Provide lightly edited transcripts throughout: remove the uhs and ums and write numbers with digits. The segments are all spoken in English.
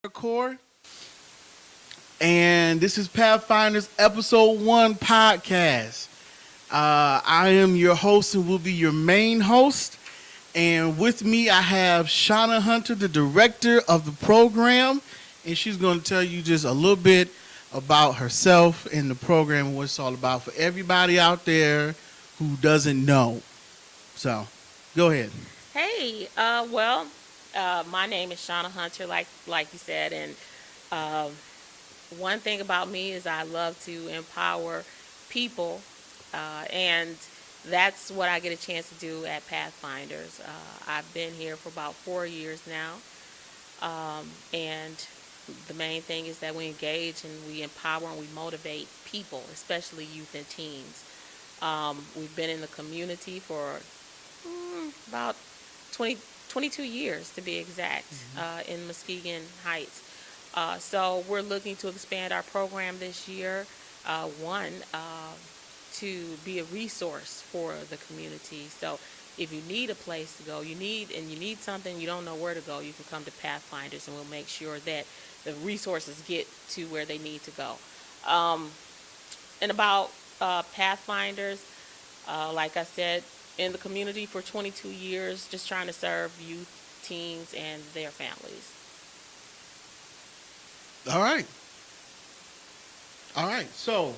Core, and this is Pathfinders Episode 1 podcast. I am your host and will be your main host. And with me, I have Shauna Hunter, the director of the program, and she's going to tell you just a little bit about herself and the program and what it's all about for everybody out there who doesn't know. So, go ahead. My name is Shauna Hunter, like you said, and uh, one thing about me is I love to empower people, and that's what I get a chance to do at Pathfinders. I've been here for about 4 years now, and the main thing is that we engage and we empower and we motivate people, especially youth and teens. We've been in the community for about 20, 22 years to be exact, in Muskegon Heights. So we're looking to expand our program this year. One, to be a resource for the community. So if you need a place to go, you need something, you don't know where to go, you can come to Pathfinders and we'll make sure that the resources get to where they need to go. And about Pathfinders, like I said, in the community for 22 years, just trying to serve youth, teens, and their families. All right. All right. So,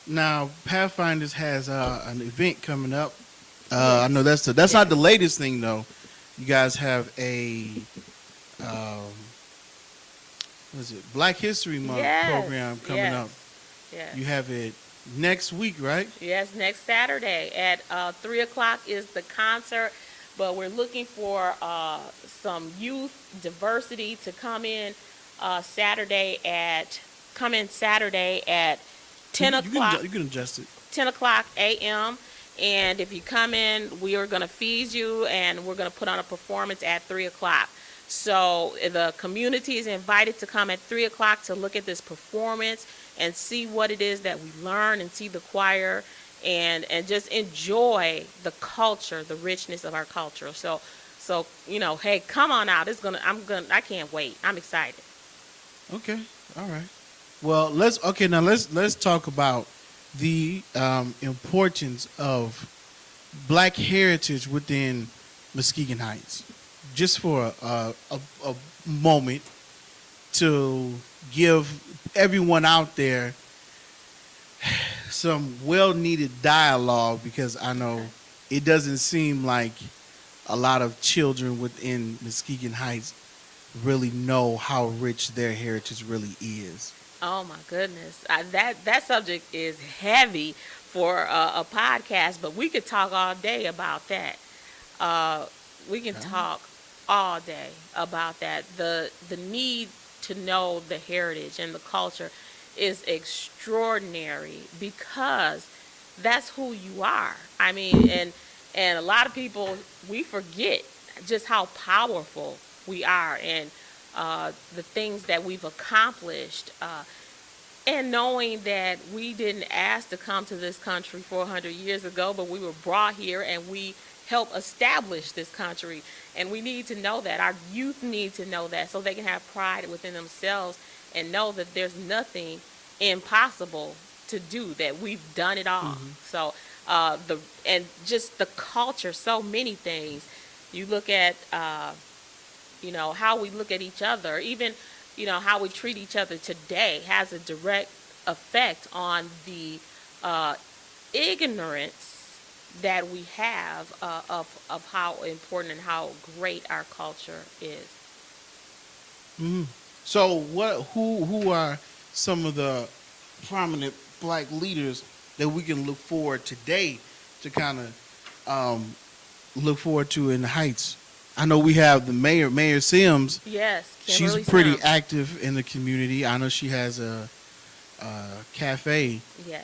now Pathfinders has an event coming up. I know that's not the latest thing though. You guys have a what is it, Black History Month program coming up. Yes. You have it next week, right? Yes, next Saturday at 3 o'clock is the concert, but we're looking for some youth diversity to come in Saturday at 10 o'clock. You can adjust it. 10 o'clock a.m. And if you come in, we are going to feed you and we're going to put on a performance at 3 o'clock. So the community is invited to come at 3 o'clock to look at this performance and see what it is that we learn and see the choir and just enjoy the culture, the richness of our culture. So hey, come on out. I can't wait. I'm excited. Okay. All right. Well, let's talk about the importance of Black heritage within Muskegon Heights. Just for a moment to give everyone out there some well-needed dialogue, because I know it doesn't seem like a lot of children within Muskegon Heights really know how rich their heritage really is. Oh my goodness, that subject is heavy for a podcast, but we could talk all day about that. We can talk all day about that. The need to know the heritage and the culture is extraordinary because that's who you are. I mean, and a lot of people, we forget just how powerful we are and the things that we've accomplished. And knowing that we didn't ask to come to this country 400 years ago, but we were brought here and we helped establish this country. And we need to know that. Our youth need to know that so they can have pride within themselves and know that there's nothing impossible to do, that we've done it all. So just the culture, so many things. You look at how we look at each other, even how we treat each other today has a direct effect on the ignorance that we have of how important and how great our culture is. So, who are some of the prominent Black leaders that we can look forward today to kind of look forward to in the Heights? I know we have the Mayor Sims. Yes, Kimberly She's pretty Sims. Active in the community. I know she has a cafe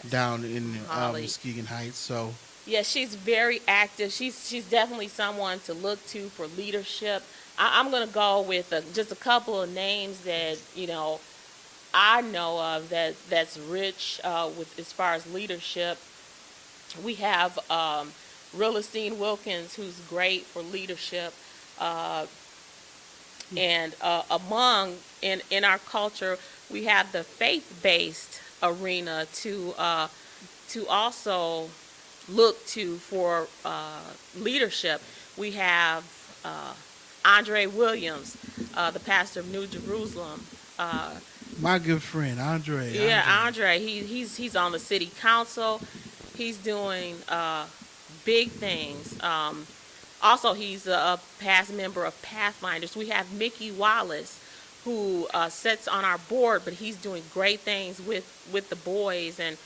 down in Muskegon Heights. So yeah, she's very active. She's definitely someone to look to for leadership. I'm going to go with just a couple of names that I know of that's rich with as far as leadership. We have Realistine Wilkins, who's great for leadership. And among in our culture, we have the faith-based arena to also look to for leadership. We have Andre Williams, the pastor of New Jerusalem. Uh, My good friend Andre. yeah, Andre. He's on the city council. He's doing big things. Also, he's a past member of Pathfinders. We have Mickey Wallace, who sits on our board, but he's doing great things with the boys and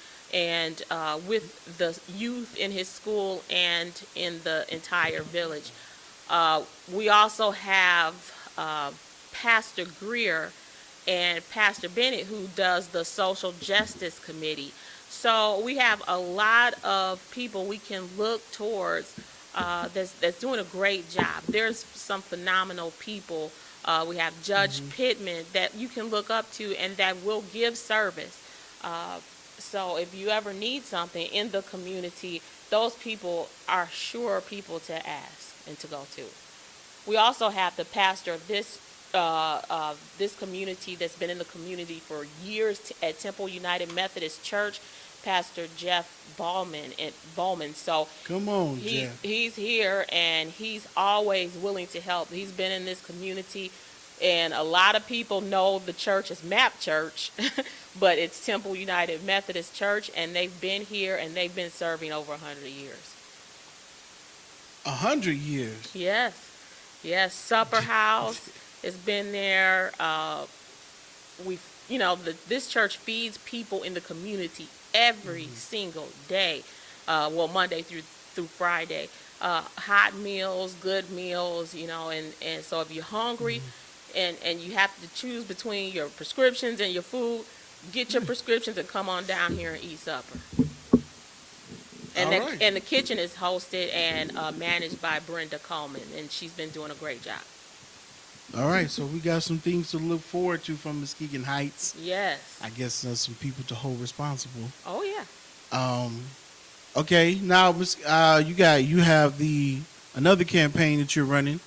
with the youth in his school and in the entire village. We also have Pastor Greer and Pastor Bennett, who does the Social Justice Committee. So we have a lot of people we can look towards that's doing a great job. There's some phenomenal people. We have Judge Pittman that you can look up to and that will give service. So if you ever need something in the community, those people are sure people to ask and to go to. We also have the pastor of this community that's been in the community for years at Temple United Methodist Church, Pastor Jeff Bowman. So Come on, Jeff. he's here and he's always willing to help. He's been in this community, and a lot of people know the church as MAP Church, but it's Temple United Methodist Church, and they've been here and they've been serving over 100 years. 100 years. Yes. Supper House has been there. This church feeds people in the community every single day. Monday through Friday. Hot meals, good meals, and so if you're hungry and you have to choose between your prescriptions and your food, get your prescriptions and come on down here and eat supper. And the kitchen is hosted and managed by Brenda Coleman, and she's been doing a great job. All right, so we got some things to look forward to from Muskegon Heights. Yes. I guess some people to hold responsible. Oh yeah. Okay, now you have another campaign that you're running,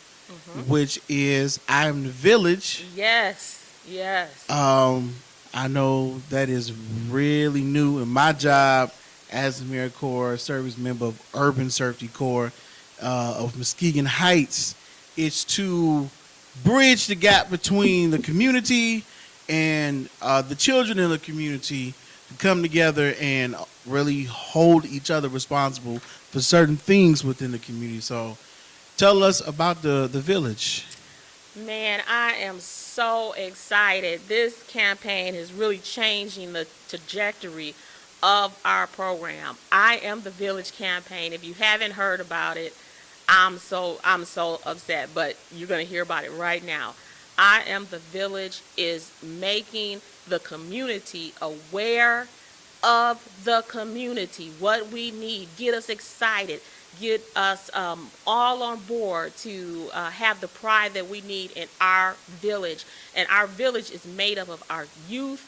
which is I Am the Village. Yes. I know that is really new in my job as the AmeriCorps service member of Urban Safety Corps of Muskegon Heights. It's to bridge the gap between the community and the children in the community to come together and really hold each other responsible for certain things within the community. So tell us about the village. Man, I am so excited. This campaign is really changing the trajectory of our program. I Am the Village campaign. If you haven't heard about it, I'm so upset, but you're going to hear about it right now. I Am the Village is making the community aware of the community, what we need, get us excited, get us all on board to have the pride that we need in our village. And our village is made up of our youth,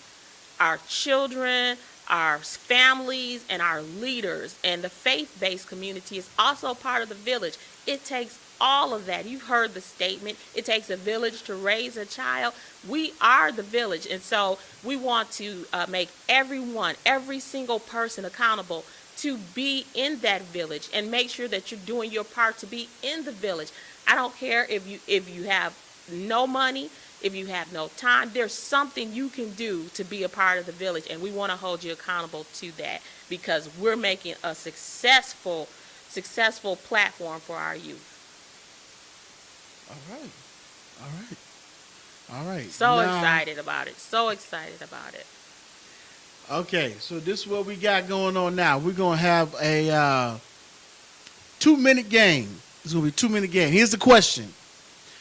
our children, our families, and our leaders. And the faith-based community is also part of the village. It takes all of that. You've heard the statement, it takes a village to raise a child. We are the village, and so we want to make every single person accountable to be in that village and make sure that you're doing your part to be in the village. I don't care if you have no money, if you have no time, there's something you can do to be a part of the village, and we want to hold you accountable to that because we're making a successful platform for our youth. All right. Excited about it. Okay, so this is what we got going on now. We're going to have a 2-minute game. It's going to be a 2-minute game. Here's the question.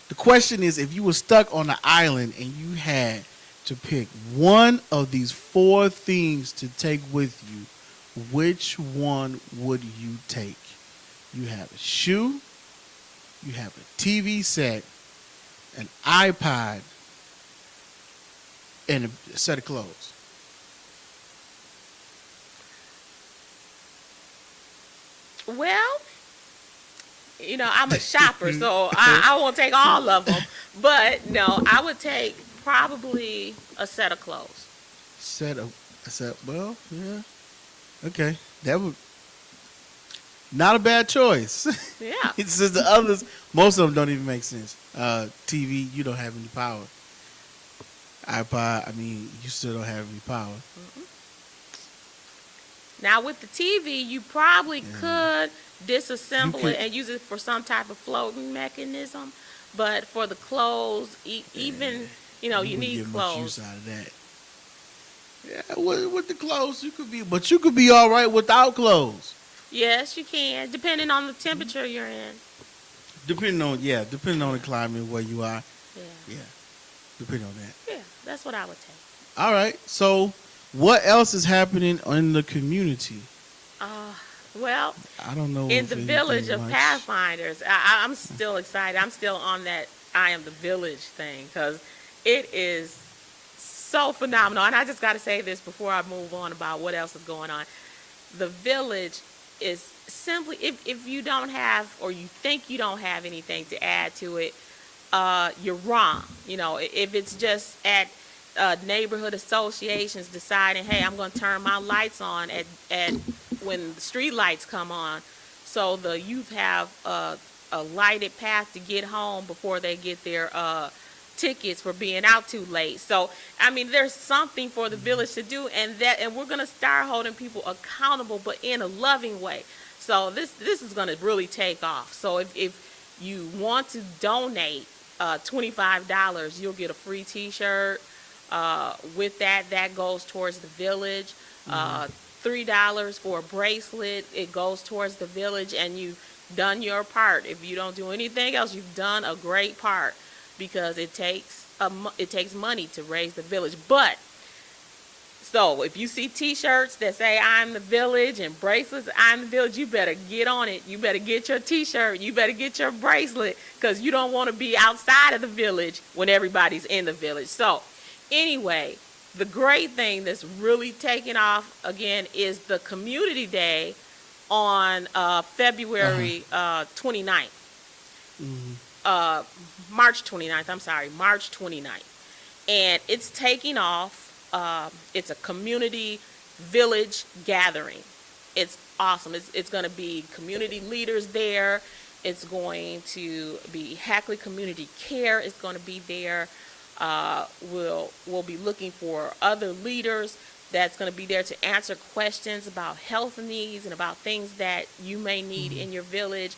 The question is, if you were stuck on an island and you had to pick one of these 4 things to take with you, which one would you take? You have a shoe, you have a TV set, an iPod, and a set of clothes. Well, I'm a shopper, so I won't take all of them. But no, I would take probably a set of clothes. Well, yeah, okay, that would not a bad choice. Yeah. It's just the others, most of them don't even make sense. TV, you don't have any power. iPod, I mean, you still don't have any power. Now with the TV, you probably could You disassemble could, it and use it for some type of floating mechanism. But for the clothes, even you wouldn't need get much clothes. use out of that. Yeah, with the clothes, but you could be all right without clothes. Yes, you can, depending on the temperature you're in. Depending on the climate where you are. Yeah, Yeah, depending on that. yeah, that's what I would take. All right. So, what else is happening in the community? Well, I don't know. in if the anything village of much. Pathfinders, I'm still excited. I'm still on that I am the village thing because it is so phenomenal. And I just got to say this before I move on about what else is going on. The village is simply, if you don't have or you think you don't have anything to add to it, you're wrong. If it's just at neighborhood associations deciding, hey, I'm going to turn my lights on at when the street lights come on, so the youth have a lighted path to get home before they get their tickets for being out too late. So I mean, there's something for the village to do, and we're going to start holding people accountable, but in a loving way. So this is going to really take off. So if you want to donate $25, you'll get a free T-shirt. With that goes towards the village. $3 for a bracelet, it goes towards the village, and you've done your part. If you don't do anything else, you've done a great part, because it takes money to raise the village. But so if you see T-shirts that say I'm the village and bracelets I'm the village, you better get on it. You better get your T-shirt. You better get your bracelet, because you don't want to be outside of the village when everybody's in the village. So anyway, the great thing that's really taking off again is the community day on February 29th. March 29th, I'm sorry, March 29th. And it's taking off. It's a community village gathering. It's awesome. It's going to be community leaders there. It's going to be Hackley Community Care. It's going to be there. We'll be looking for other leaders that's going to be there to answer questions about health needs and about things that you may need in your village.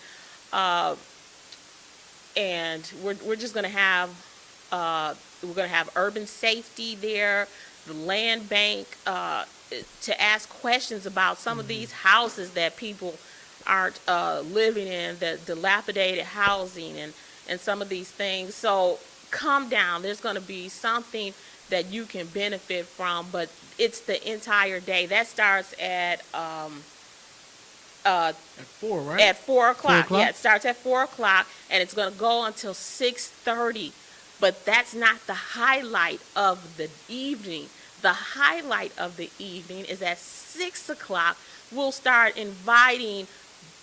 And we're just going to have urban safety there, the land bank, to ask questions about some of these houses that people aren't living in, the dilapidated housing and some of these things. So come down. There's going to be something that you can benefit from, but it's the entire day. That starts at 4, right? At 4:00. 4:00? Yeah, it starts at 4:00, and it's going to go until 6:30. But that's not the highlight of the evening. The highlight of the evening is at 6:00. We'll start inviting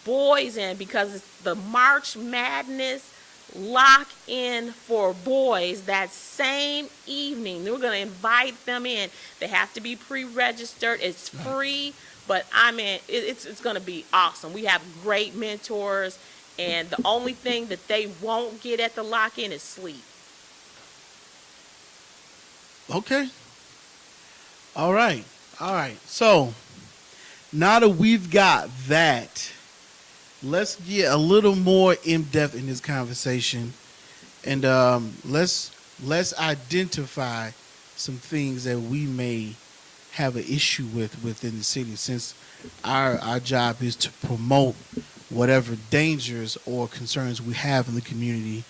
boys in, because it's the March Madness lock in for boys that same evening. We're going to invite them in. They have to be pre-registered. It's free, but I mean, it's going to be awesome. We have great mentors, and the only thing that they won't get at the lock-in is sleep. Okay. All right. So now that we've got that, let's get a little more in depth in this conversation, and let's identify some things that we may have an issue with within the city, since our job is to promote whatever dangers or concerns we have in the community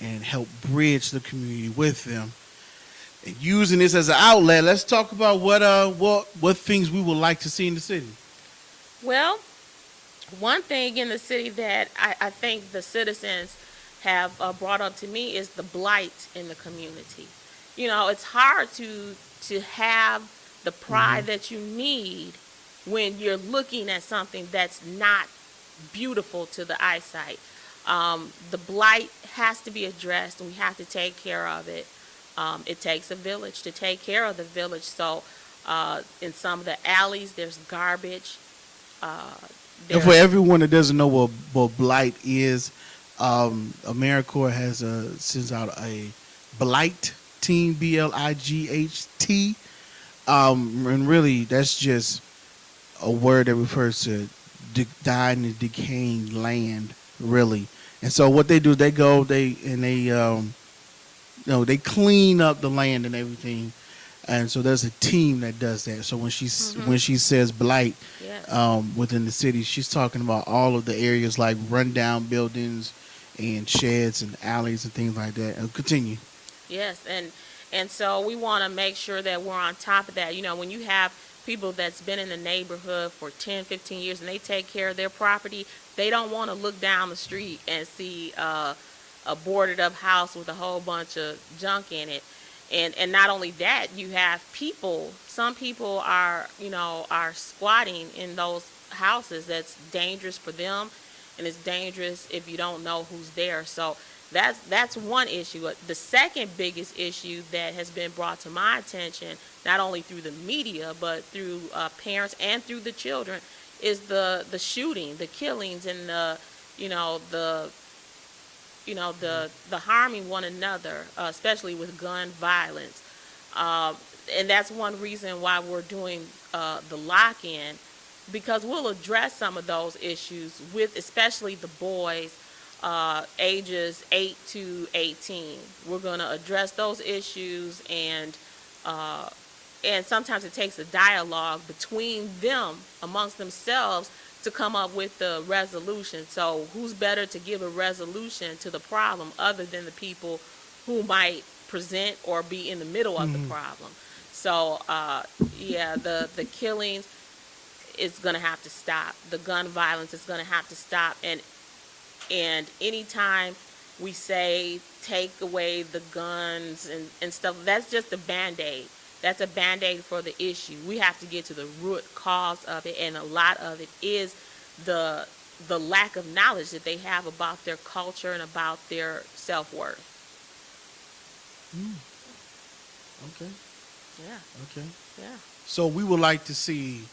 and help bridge the community with them. And using this as an outlet, let's talk about what things we would like to see in the city. Well, one thing in the city that I think the citizens have brought up to me is the blight in the community. It's hard to have the pride that you need when you're looking at something that's not beautiful to the eyesight. The blight has to be addressed, and we have to take care of it. It takes a village to take care of the village. So, in some of the alleys, there's garbage. Uh, And for there's everyone that doesn't know what blight is, AmeriCorps has sends out a blight team, BLIGHT, and really that's just a word that refers to dying and decaying land, really. And so what they do, they go, they clean up the land and everything. And so there's a team that does that. So when she says blight yes. within the city, she's talking about all of the areas like rundown buildings and sheds and alleys and things like that. Continue. Yes, and so we want to make sure that we're on top of that. When you have people that's been in the neighborhood for 10, 15 years and they take care of their property, they don't want to look down the street and see a boarded up house with a whole bunch of junk in it. And not only that, you have people. Some people are squatting in those houses. That's dangerous for them, and it's dangerous if you don't know who's there. So that's one issue. The second biggest issue that has been brought to my attention, not only through the media but through parents and through the children, is the shooting, the killings, and the harming one another, especially with gun violence. And that's one reason why we're doing the lock-in, because we'll address some of those issues with especially the boys ages 8 to 18. We're going to address those issues, and sometimes it takes a dialogue between them amongst themselves to come up with the resolution. So who's better to give a resolution to the problem other than the people who might present or be in the middle of the problem? So the killings is going to have to stop. The gun violence is going to have to stop. And anytime we say take away the guns and stuff, that's just a Band-Aid. That's a Band-Aid for the issue. We have to get to the root cause of it, and a lot of it is the lack of knowledge that they have about their culture and about their self-worth. Okay. Yeah, Okay. yeah. So we would like to see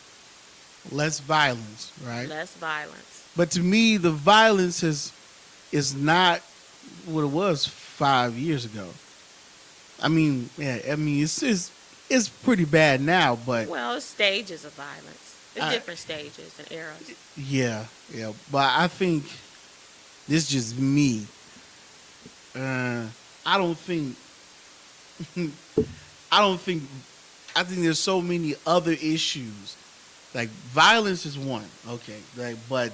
less violence, right? Less violence. But to me, the violence is not what it was 5 years ago. I mean, it's pretty bad now, but Well, it's stages of violence. There's different stages and eras. yeah. But I think this is just me. I don't think. I think there's so many other issues. Like violence is one, okay. But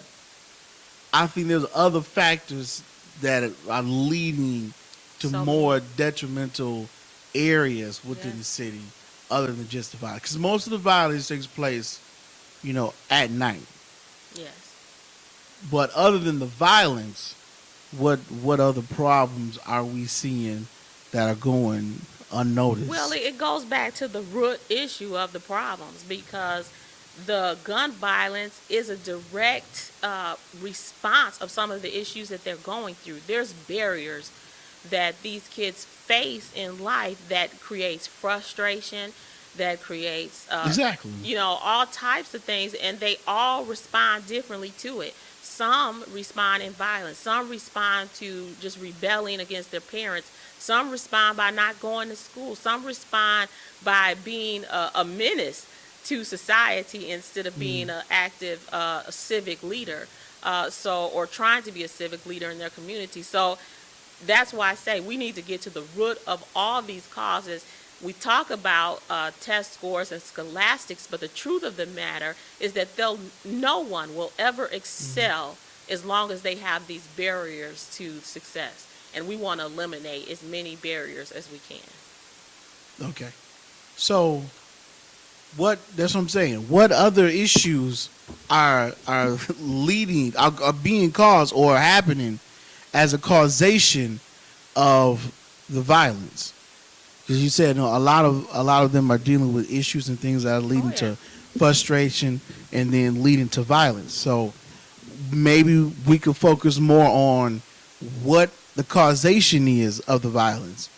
I think there's other factors that are leading to So more detrimental areas within Yeah. the city, other than just the violence. Because most of the violence takes place, at night. Yes. But other than the violence, what other problems are we seeing that are going unnoticed? Well, it goes back to the root issue of the problems, because the gun violence is a direct response of some of the issues that they're going through. There's barriers that these kids face in life that creates frustration, that creates Exactly. all types of things, and they all respond differently to it. Some respond in violence, some respond to just rebelling against their parents, some respond by not going to school, some respond by being a menace to society instead of being an active civic leader, or trying to be a civic leader in their community. So that's why I say we need to get to the root of all these causes. We talk about test scores and scholastics, but the truth of the matter is that no one will ever excel as long as they have these barriers to success. And we want to eliminate as many barriers as we can. Okay. So that's what I'm saying. What other issues are being caused or happening as a causation of the violence? Because you said a lot of them are dealing with issues and things that are leading to frustration and then leading to violence. So maybe we could focus more on what the causation is of the violence.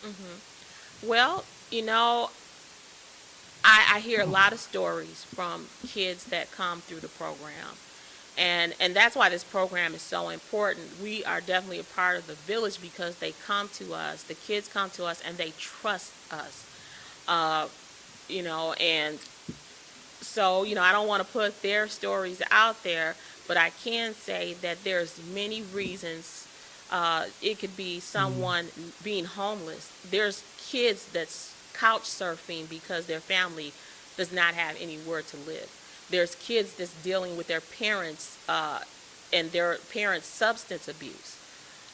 Well, I hear a lot of stories from kids that come through the program. And that's why this program is so important. We are definitely a part of the village because they come to us, the kids come to us, and they trust us. Uh, and so, I don't want to put their stories out there, but I can say that there's many reasons. It could be someone being homeless. There's kids that's couch surfing because their family does not have anywhere to live. There's kids that's dealing with their parents and their parents' substance abuse.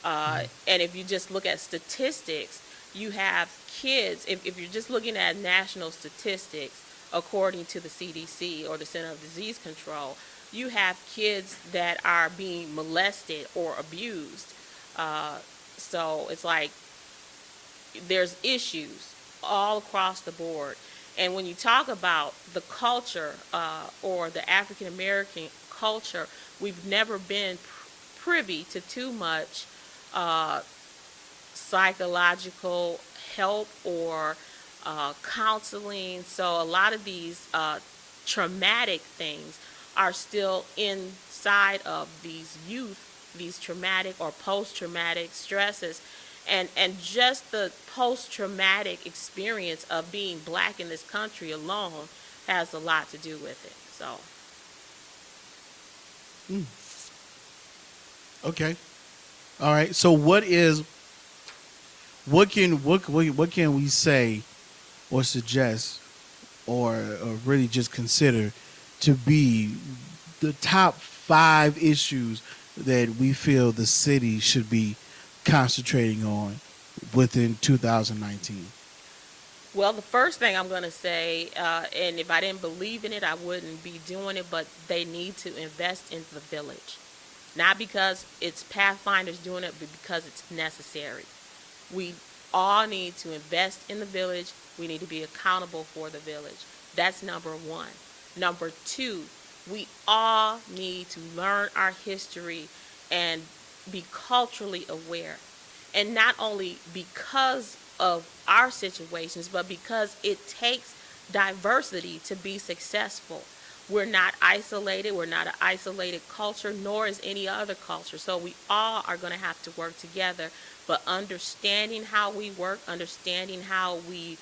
And if you just look at statistics, you have kids, if you're just looking at national statistics, according to the CDC or the Center of Disease Control, you have kids that are being molested or abused. So it's like there's issues all across the board. And when you talk about the culture or the African American culture, we've never been privy to too much psychological help or counseling. So a lot of these traumatic things are still inside of these youth, these traumatic or post-traumatic stresses. And just the post-traumatic experience of being black in this country alone has a lot to do with it. So. Okay. All right. So what can we say or suggest or really just consider to be the top 5 issues that we feel the city should be concentrating on within 2019? Well, the first thing I'm going to say, and if I didn't believe in it, I wouldn't be doing it, but they need to invest in the village. Not because it's Pathfinders doing it, but because it's necessary. We all need to invest in the village. We need to be accountable for the village. That's number 1. Number 2, we all need to learn our history and be culturally aware. And not only because of our situations, but because it takes diversity to be successful. We're not isolated. We're not an isolated culture, nor is any other culture. So we all are going to have to work together. But understanding how we work, understanding how we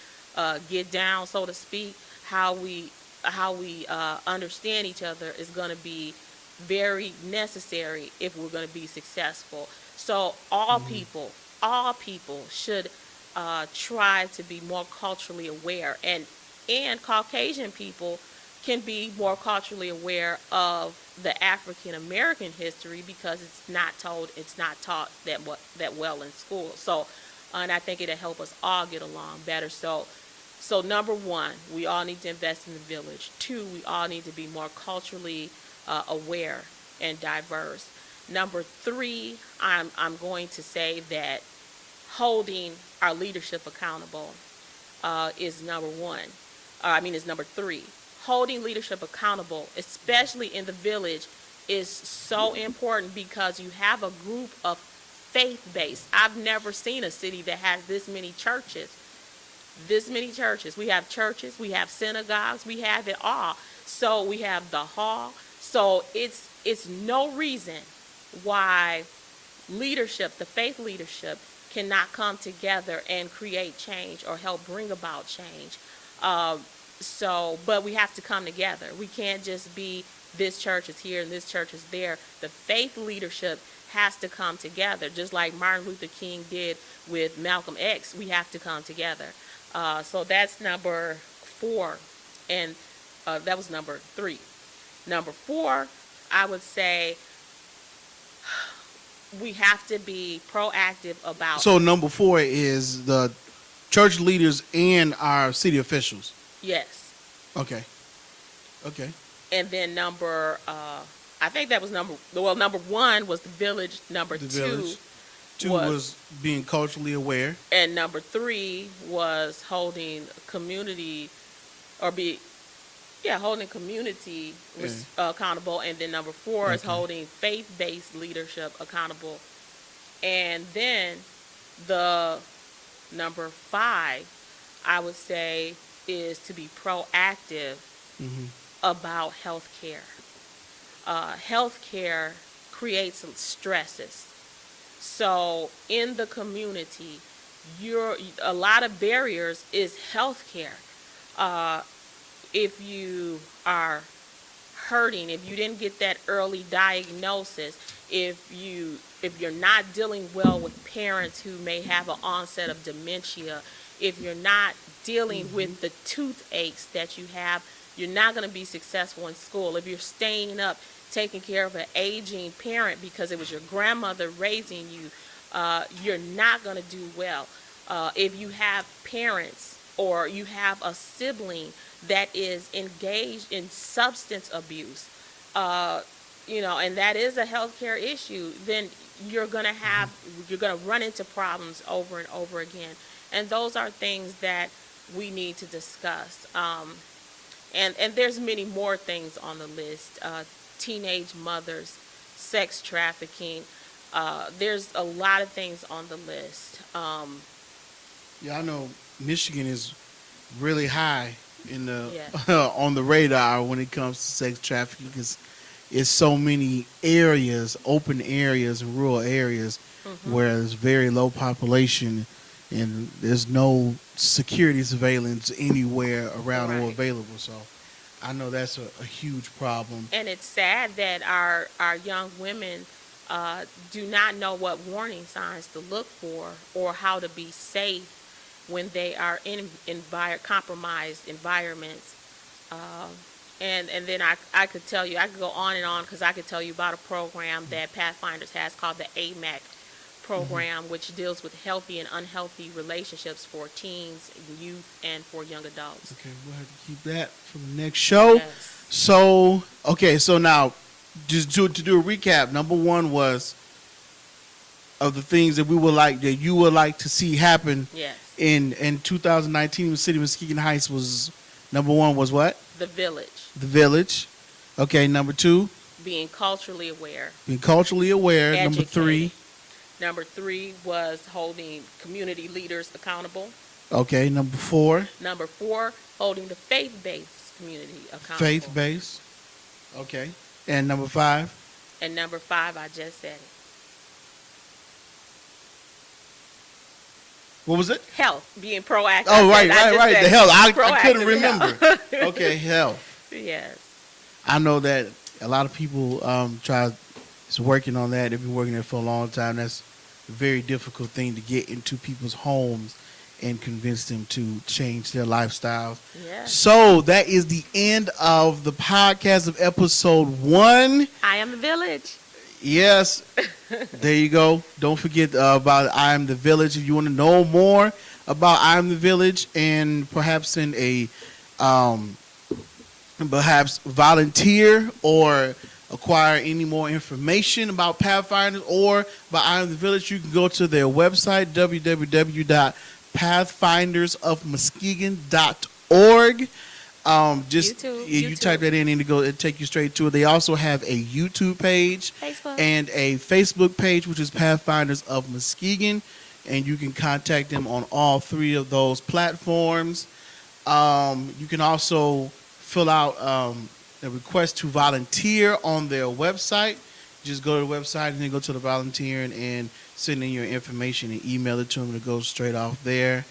get down, so to speak, how we understand each other is going to be very necessary if we're going to be successful. So all people should try to be more culturally aware, and Caucasian people can be more culturally aware of the African American history because it's not taught that well in school. So, and I think it'll help us all get along better. So number 1, we all need to invest in the village. 2, we all need to be more culturally aware and diverse. Number 3, I'm going to say that holding our leadership accountable is number 1. Is number 3. Holding leadership accountable, especially in the village, is so important because you have a group of faith-based. I've never seen a city that has this many churches. We have churches, we have synagogues, we have it all. So we have the hall. So it's no reason why leadership, the faith leadership, cannot come together and create change or help bring about change. But we have to come together. We can't just be this church is here and this church is there. The faith leadership has to come together, just like Martin Luther King did with Malcolm X. We have to come together. So that's number 4, and that was number 3. Number 4, I would say we have to be proactive about. So number 4 is the church leaders and our city officials. Yes. Okay. And then I think that was number 1 was the village. Number 2 was being culturally aware. And number 3 was holding community or Yeah, holding community accountable, and then number four is Okay. holding faith-based leadership accountable, and then the number five, I would say, is to be proactive Mm-hmm. about health care. Health care creates stresses. So in the community, a lot of barriers is health care. Uh, if you are hurting, if you didn't get that early diagnosis, if you're not dealing well with parents who may have an onset of dementia, if you're not dealing with the toothaches that you have, you're not going to be successful in school. If you're staying up taking care of an aging parent because it was your grandmother raising you, you're not going to do well. If you have parents or you have a sibling that is engaged in substance abuse, and that is a healthcare issue, then you're gonna run into problems over and over again. And those are things that we need to discuss. And there's many more things on the list. Teenage mothers, sex trafficking. There's a lot of things on the list. Yeah, I know Michigan is really high in the Yeah. on the radar when it comes to sex trafficking because it's so many areas, open areas, and rural areas where there's very low population and there's no security surveillance anywhere around or Right. available. So I know that's a huge problem. And it's sad that our young women do not know what warning signs to look for or how to be safe when they are in compromised environments. And then I could tell you, I could go on and on because I could tell you about a program that Pathfinders has called the AMAC program, which deals with healthy and unhealthy relationships for teens, youth, and for young adults. Okay, we'll have to keep that for the next show. Yes. So, okay, so now, just to do a recap, number one was of the things that you would like to see happen Yes. in 2019 in the city of Muskegon Heights was, number one was what? The village. The village. Okay, number two, Being culturally aware. being culturally aware. Educated. Number three, Number three was holding community leaders accountable. okay, number four, Number four, holding the faith-based community accountable. faith-based. Okay, and number five, And number five, I just said it. what was it? Health, being proactive. Oh, I right, just right. said The health. I proactive couldn't remember. health. Okay, health. Yes. I know that a lot of people is working on that. They've been working there for a long time. That's a very difficult thing to get into people's homes and convince them to change their lifestyles. Yes. So that is the end of the podcast of episode 1. I am the village. Yes, there you go. Don't forget about I Am the Village. If you want to know more about I Am the Village and perhaps in a perhaps volunteer or acquire any more information about Pathfinders or about I Am the Village, you can go to their website, www.pathfindersofmuskegon.org. You type that in and it'll take you straight to it. They also have a YouTube page Facebook. and a Facebook page, which is Pathfinders of Muskegon, and you can contact them on all three of those platforms. You can also fill out a request to volunteer on their website. Just go to the website and then go to the volunteering and send in your information and email it to them. It goes straight off there.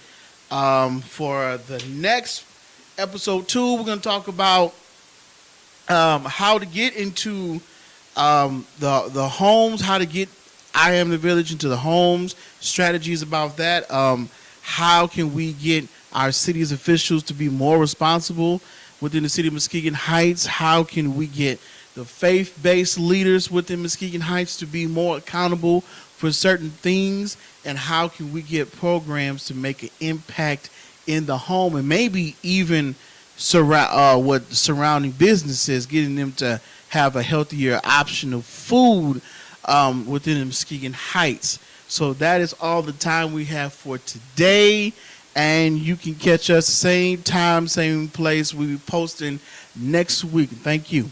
For the next episode 2, we're going to talk about how to get into the homes, how to get I Am the Village into the homes, strategies about that. How can we get our city's officials to be more responsible within the city of Muskegon Heights? How can we get the faith-based leaders within Muskegon Heights to be more accountable for certain things? And how can we get programs to make an impact in the home and maybe even with surrounding businesses, getting them to have a healthier option of food within Muskegon Heights? So that is all the time we have for today. And you can catch us same time, same place. We'll be posting next week. Thank you.